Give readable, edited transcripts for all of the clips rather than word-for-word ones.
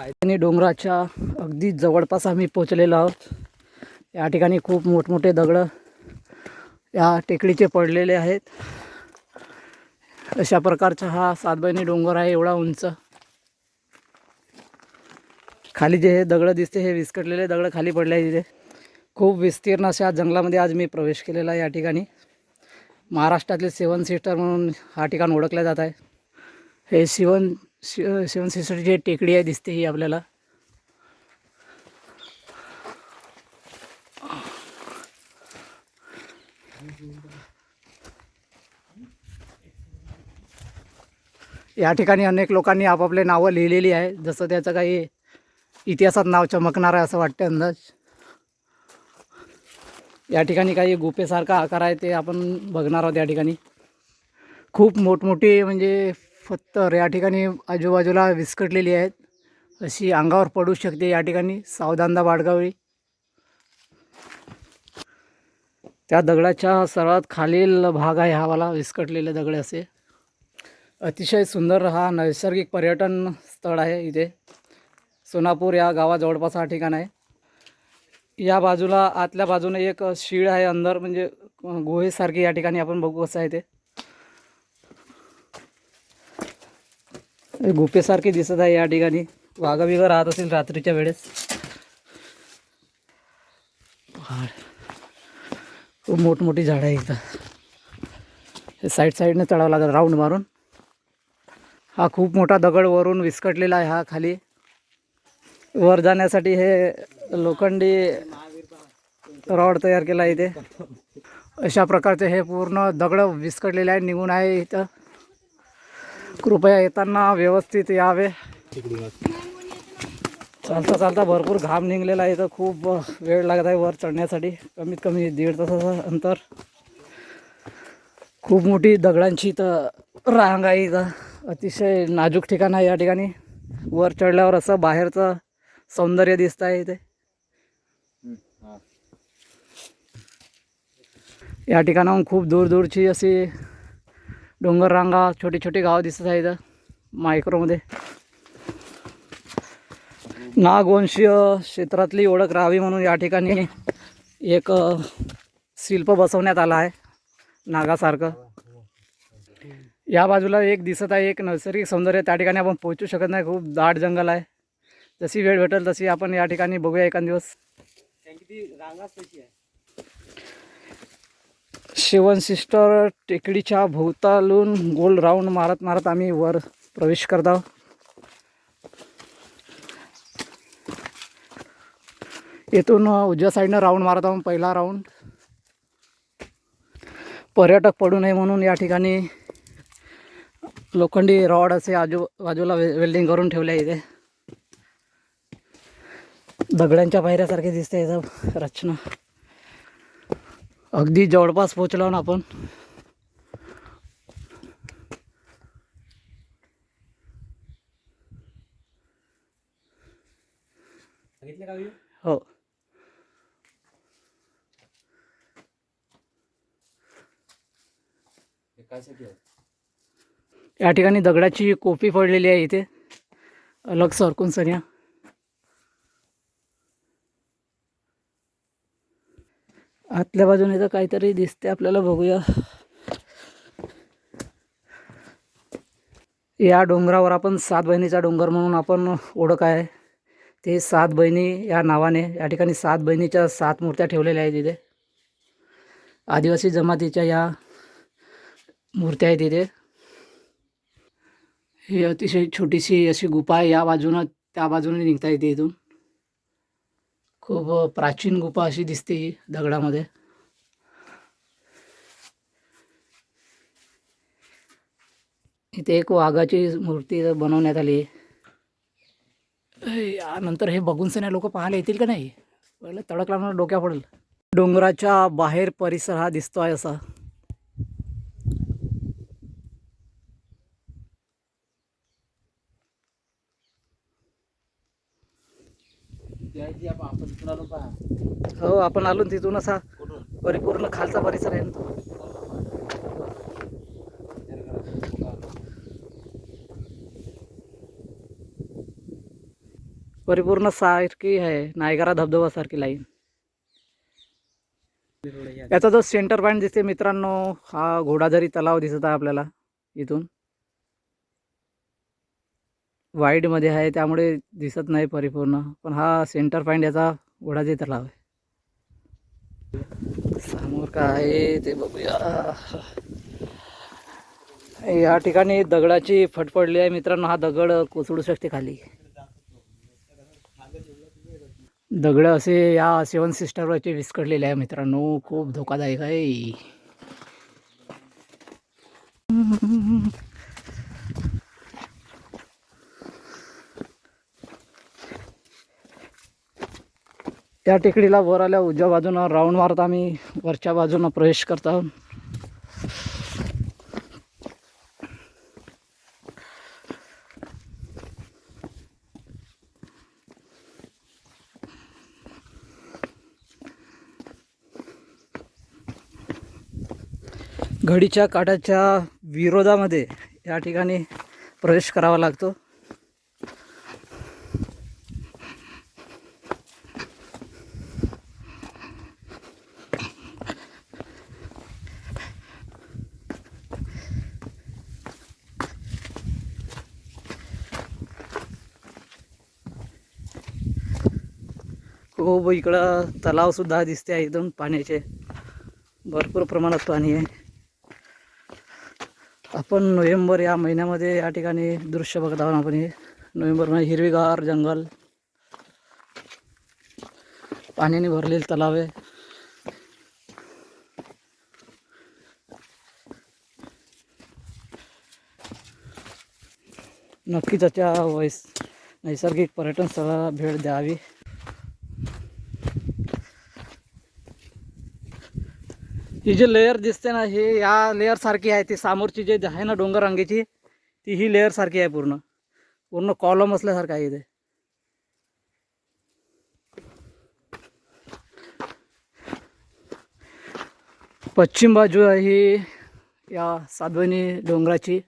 आणि डोंगराच्या अगदी जवळपास आम्ही पोचलेलो आहोत। या ठिकाणी खूप मोठमोठे दगड या टेकडीचे पडलेले आहेत। अशा प्रकारचा हा सातबहिणी डोंगर आहे, एवढा उंच। खाली जे हे दगड दिसते हे विस्कटलेले दगड खाली पडले आहेत। इथे खूप विस्तीर्ण अशा जंगलामध्ये आज मी प्रवेश केलेला आहे। या ठिकाणी महाराष्ट्रातले 7 सिस्टर म्हणून हा ठिकाण ओळखले जात आहे। हे सेवन सिस्टरची टेकडी आहे दिसते ही आपल्याला। या ठिकाणी अनेक लोकांनी आपापले नावं लिहिलेली आहे, जसं त्याचं काही इतिहासात नाव चमकणार आहे असं वाटतं अंदाज। या ठिकाणी काही गुफेसारखा आकार आहे ते आपण बघणार आहोत। या ठिकाणी खूप मोठमोठी म्हणजे पत्थर या ठिकाणी आजूबाजूला विस्कटलेली आहेत, अशी अंगावर पडू शकते। या ठिकाणी सावधानता बाळगावी। त्या दगडाच्या सर्वात खालील भाग आहे हा वाला विस्कटलेले दगड असे। अतिशय सुंदर हा नैसर्गिक पर्यटन स्थळ आहे। इथे सोनापूर या गावा जवळपास हा ठिकाण आहे। या बाजूला आतल्या बाजूने एक शीळ आहे अंदर, म्हणजे गुहेसारखी या ठिकाणी आपण बघू कसं आहे ते गुफेसारखी दिसत आहे। या ठिकाणी वाघा बिघा राहत असेल रात्रीच्या वेळेस। खूप मोठमोठी झाडं आहे इथं। हे साईडने चढावं लागेल राऊंड मारून। हा खूप मोठा दगड वरून विस्कटलेला आहे। हा खाली वर जाण्यासाठी हे लोखंडी रॉड तयार केला आहे इथे। अशा प्रकारचे हे पूर्ण दगड विस्कटलेले आहे, निघून आहे इथं। कृपया येताना व्यवस्थित यावे। चालता चालता भरपूर घाम निघलेला आहे इथं। खूप वेळ लागत आहे वर चढण्यासाठी, कमीत कमी 1.5 तासाचं अंतर। खूप मोठी दगडांची इथं रांग आहे इथं। अतिशय नाजूक ठिकाण आहे। या ठिकाणी वर चढल्यावर असं बाहेरचं सौंदर्य दिसत आहे इथे। या ठिकाणाहून खूप दूरची अशी डोंगर रांगा, छोटी छोटी गावं दिसत आहे इथं मायक्रोमध्ये। नागवंशीय क्षेत्रातली ओळख राहावी म्हणून या ठिकाणी एक शिल्प बसवण्यात आला आहे नागासारखं। या बाजूला एक दिसत आहे एक नैसर्गिक सौंदर्य, त्या ठिकाणी आपण पोहोचू शकत नाही, खूप दाट जंगल आहे। जशी वेळ भेटेल तशी आपण या ठिकाणी बघूया एखाद दिवस। सेवन सिस्टर टेकडीच्या भोवतालून गोल राऊंड मारत मारत आम्ही वर प्रवेश करत आहोत। येथून उजव्या साईडनं राऊंड मारत आहोत पहिला राऊंड। पर्यटक पडू नये म्हणून या ठिकाणी लोखंडी रॉड असे आजूबाजूला वेल्डिंग करून ठेवले आहे इथे। दगडांच्या पायऱ्यासारखे दिसते याचं रचना। अगदी जवळपास पोहोचलो ना आपण। हो, या ठिकाणी दगडाची कोफी पडलेली आहे इथे अलग सरकून सन्या। आतल्या बाजूने तर काहीतरी दिसते आपल्याला, बघूया। या डोंगरावर आपण 7 बहिणीचा डोंगर म्हणून आपण ओळख आहे। ते 7 बहिणी या नावाने या ठिकाणी 7 बहिणीच्या 7 मूर्त्या ठेवलेल्या आहेत इथे। आदिवासी जमातीच्या या मूर्त्या आहेत इथे। ही अतिशय छोटीशी अशी गुफा आहे, या बाजूनं त्या बाजूने निघता येते इथून। खूप प्राचीन गुफा अशी दिसते ही दगडामध्ये। इथे एक वाघाची मूर्ती बनवण्यात आली आहे। यानंतर हे बघून सने लोक पाहायला येतील का नाही, पहिलं तडक लागणार डोक्या पडेल। डोंगराच्या बाहेर परिसर हा दिसतो आहे असा। हो, आपण आलो तिथून असा परिपूर्ण खालचा परिसर आहे ना तो। परिपूर्ण सारखी आहे, नायगरा धबधबासारखी लाईन. याचा जो सेंटर पॉईंट दिसते मित्रांनो, हा घोडाझरी तलाव दिसत आहे आपल्याला. इथून वाईडमध्ये आहे त्यामुळे दिसत नाही परिपूर्ण, पण हा सेंटर पॉईंट याचा घोडाझरी तलाव आहे. समोर काय आहे ते बघूया. या ठिकाणी दगडाची फट पडली आहे मित्रांनो. हा दगड कोसळू शकते खाली. दगड असे या 7 सिस्टरवरचे विस्कटलेले आहे मित्रांनो. खूप धोकादायक आहे. त्या टेकडीला वर आल्या उजव्या बाजूनं राऊंड मारत आम्ही वरच्या बाजूनं प्रवेश करत आहोत. घडीच्या काठाच्या विरोधामध्ये या ठिकाणी प्रवेश करावा लागतो. खूप इकडं तलावसुद्धा दिसते आहे. इथून पाण्याचे भरपूर प्रमाणात पाणी आहे. आपण नोव्हेंबर या महिन्यामध्ये या ठिकाणी दृश्य बघत आहोत. आपण हे नोव्हेंबरमध्ये हिरवीगार जंगल, पाण्याने भरलेले तलाव आहे. नक्कीच त्याच्या नैसर्गिक पर्यटन स्थळाला भेट द्यावी. ही जी लेअर दिसते ना, हे या लेअर सारखी आहे. ती समोरची जे आहे ना डोंगर रांगेची, ती ही लेअर सारखी आहे. पूर्ण पूर्ण कॉलम असल्यासारखं आहे इथे. पश्चिम बाजू आहे ही या सातबनी डोंगराची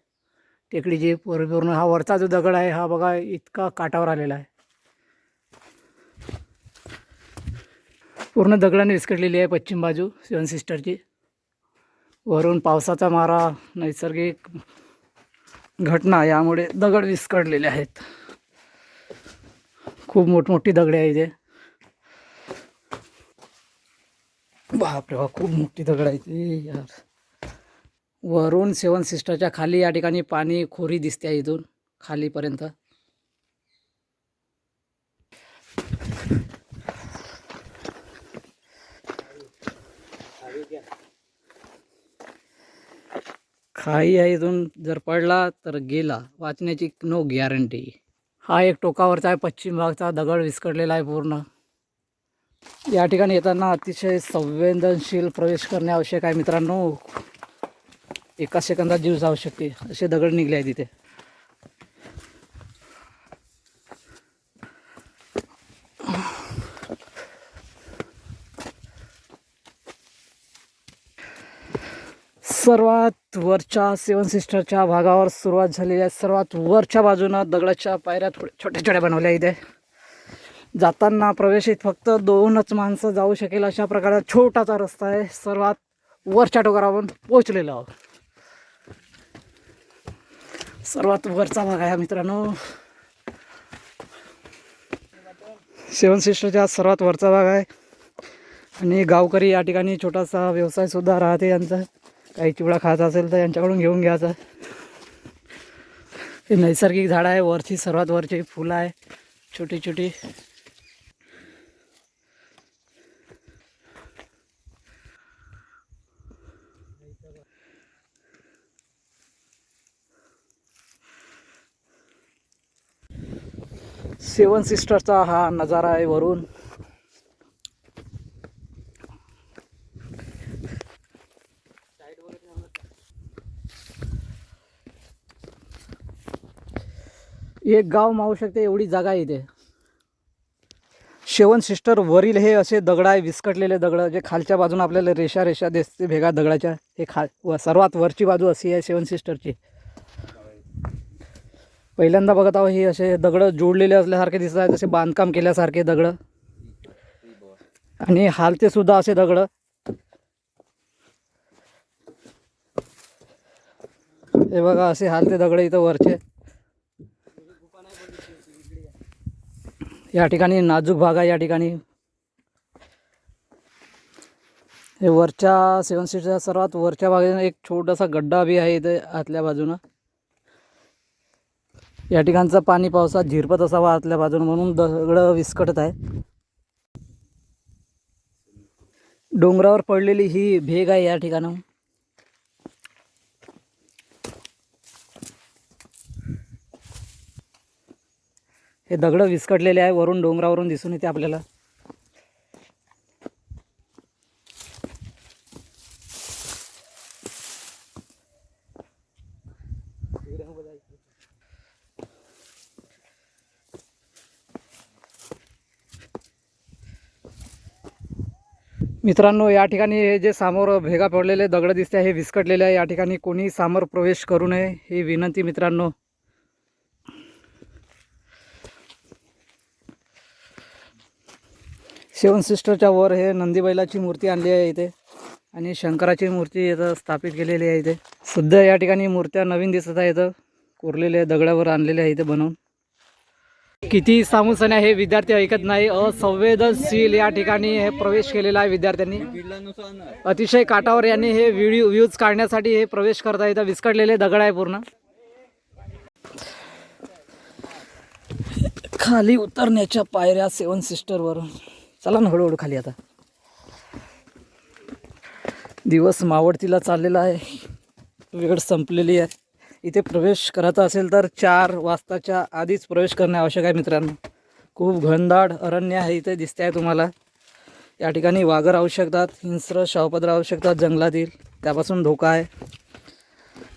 टेकडीची. पूर्ण हा वरचा जो दगड आहे हा बघा इतका काठावर आलेला आहे. पूर्ण दगडाने विस्कटलेली आहे पश्चिम बाजू 7 सिस्टरची. वरून पावसाचा मारा, नैसर्गिक घटना यामुळे दगड विस्कटलेले आहेत. खूप मोठमोठी दगडे आहे इथे. बापरे बाप, खूप मोठी दगड आहे ती यार. वरून 7 सिस्टरच्या खाली या ठिकाणी पाणी खोरी दिसते आहे इथून खालीपर्यंत. खाई आहे. इथून जर पडला तर गेला, वाचण्याची नो गॅरंटी. हा एक टोकावरचा आहे पश्चिम भागचा दगड विस्कटलेला आहे पूर्ण. या ठिकाणी येताना अतिशय संवेदनशील प्रवेश करणे आवश्यक आहे मित्रांनो. एका सेकंदात जीव जाऊ शकते असे दगड निघले आहे तिथे. सर्वात वरच्या 7 सिस्टरच्या भागावर सुरुवात झालेली आहे. सर्वात वरच्या बाजूनं दगडाच्या पायऱ्या छोट्या छोट्या बनवल्या इथे. जाताना प्रवेशित फक्त 2च माणसं जाऊ शकेल अशा प्रकारचा छोटासा रस्ता आहे. सर्वात वरच्या टोकावर पोहोचलेलो आहोत. सर्वात वरचा भाग आहे मित्रांनो. 7 सिस्टरच्या सर्वात वरचा भाग आहे. आणि गावकरी या ठिकाणी छोटासा व्यवसाय सुद्धा राहते यांचा. काही चिवडा खायचा असेल तर यांच्याकडून घेऊन घ्यायचा. हे नैसर्गिक झाड आहे. वरची सर्वात वरची फुलं आहे छोटी छोटी. सेवन सिस्टरचा हा नजारा आहे वरून. एक गाव मावू शकते एवढी जागा आहे इथे. 7 सिस्टर वरील हे असे दगड आहे, विस्कटलेले दगड, जे खालच्या बाजून आपल्याला रेषा रेषा दिसते भेगा दगडाच्या. हे सर्वात वरची बाजू अशी आहे 7 सिस्टरची. पहिल्यांदा बघत आहोत हे असे दगड जोडलेले असल्यासारखे दिसत आहेत, असे बांधकाम केल्यासारखे दगड आणि हालते सुद्धा असे दगड. हे बघा असे हालते दगड इथं वरचे. या ठिकाणी नाजूक भाग आहे. या ठिकाणी हे वरच्या 7 सीटच्या सर्वात वरच्या बाजूने एक छोटासा गड्डा बी आहे इथे आतल्या बाजूनं. या ठिकाणचं पाणी पावसात झिरपत असावा आतल्या बाजूनं, म्हणून दगड विस्कटत आहे. डोंगरावर पडलेली ही भेग आहे या ठिकाणी. हे दगड विस्कटलेले आहे, वरून डोंगरावरून दिसून येते आपल्याला. मित्रांनो, या ठिकाणी हे जे समोर भेगा पडलेले दगड दिसते हे विस्कटलेले आहे. या ठिकाणी कोणी समोर प्रवेश करू नये ही विनंती मित्रांनो. सेवन सिस्टरच्या वर हे नंदीबैलाची मूर्ती आणली आहे इथे आणि शंकराची मूर्ती इथं स्थापित केलेली आहे. इथे सध्या या ठिकाणी मूर्त्या नवीन दिसत आहे, इथं कोरलेल्या दगडावर आणलेल्या आहे इथे बनवून. किती सांगूसण्या हे विद्यार्थी ऐकत नाही, असंवेदनशील या ठिकाणी हे प्रवेश केलेला आहे विद्यार्थ्यांनी. अतिशय काठावर यांनी हे व्ह्यूज काढण्यासाठी हे प्रवेश करता येतं. विस्कटलेले दगड आहे पूर्ण. खाली उतरण्याच्या पायऱ्या 7 सिस्टरवरून. चला ना हळूहळू खाली. आता दिवस मावळतीला चाललेला आहे, वेळ संपलेली आहे. इथे प्रवेश करायचा असेल तर 4 वाजताच्या आधीच प्रवेश करणे आवश्यक आहे मित्रांनो. खूप घनदाट अरण्य आहे इथे दिसते आहे तुम्हाला. या ठिकाणी वाघ राहू शकतात, हिंस्र शावपद राहू शकतात जंगलातील, त्यापासून धोका आहे.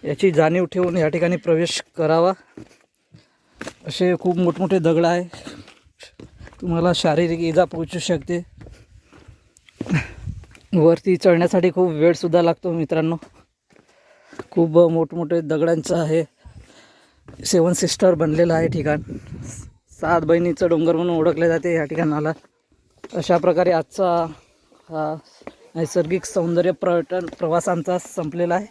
याची जाणीव ठेवून या ठिकाणी प्रवेश करावा. असे खूप मोठमोठे दगड आहे, तुम्हाला शारीरिक इजा पोहोचू शकते. वरती चढण्यासाठी खूप वेळसुद्धा लागतो मित्रांनो. खूप मोठमोठे दगडांचं आहे 7 सिस्टर बनलेलं आहे ठिकाण. 7 बहिणीचं डोंगर म्हणून ओळखले जाते या ठिकाणाला. अशा प्रकारे आजचा हा नैसर्गिक सौंदर्य पर्यटन प्रवास आमचा संपलेला आहे.